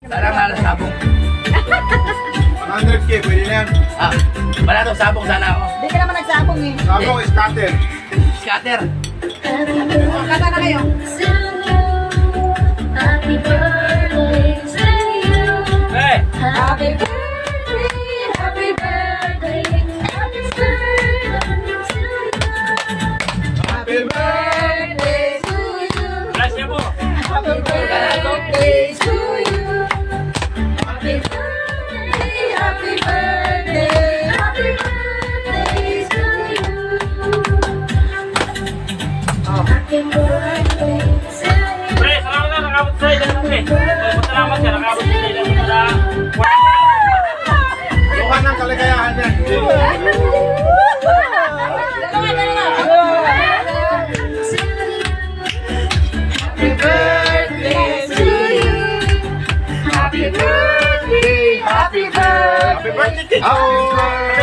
Sana nga na sabong. 100K, pwede na yan. Ah, wala daw sabong sana ako. Hindi ka naman nagsabong eh. Sabong, scatter. Scatter. Kata na kayo. Happy birthday to you. Hey! Happy Happy birthday. Happy birthday to you. Happy birthday to you. Bless niyo po. Happy birthday to you. Happy birthday. Happy birthday. Happy birthday to you. Happy birthday to you. Pre, salamat na nakabot sa iyo. Salamat siya, nakabot sa iyo. Luha ng kaligayahan yan. Happy birthday to you. Happy birthday. Happy birthday. Happy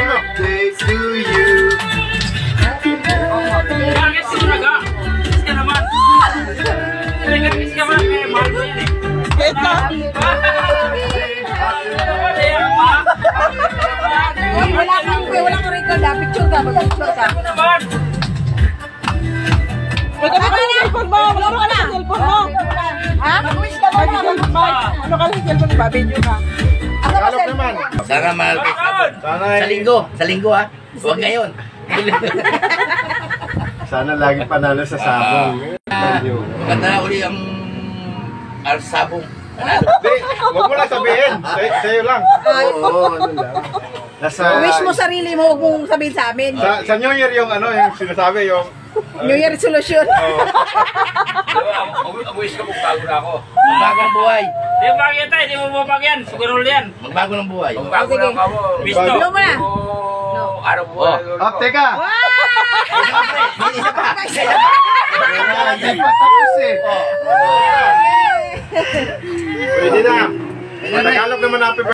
birthday to you. Bakit si Naga? Kiss ka naman. Kiss ka man. Mahal mo yan eh. Wala kang record ha. Picture ka. Mag-picture ka. Cellphone mo. Laro ka na. Cellphone mo. Ha? Mag-wish ka mo na. Ano ka sa cellphone ba? Video ka. Tagalog naman. Sana mahal ka. Sana Sa linggo. Sa linggo ha. Huwag ngayon. Sana lagi panalo sa sabong. Maganda na uli ang sabong. Hindi, huwag mo lang sabihin. Sa'yo lang. Oo, ano lang. Wish mo sarili mo. Huwag mong sabihin sa amin. Sa New Year yung ano, yung sinasabi yung... New Year resolution. Ang wish ko magbago na ako. Magbago ng buhay. Di mo bagyan tayo, di mo mabag yan. Siguro yan. Magbago ng buhay. Magbago Sige. lang ako. Visto. Blow mo na. Araw buhay. Oh, teka! Isa pa. Hindi pa tapos eh. Pwede na. Tagalog naman happy birthday.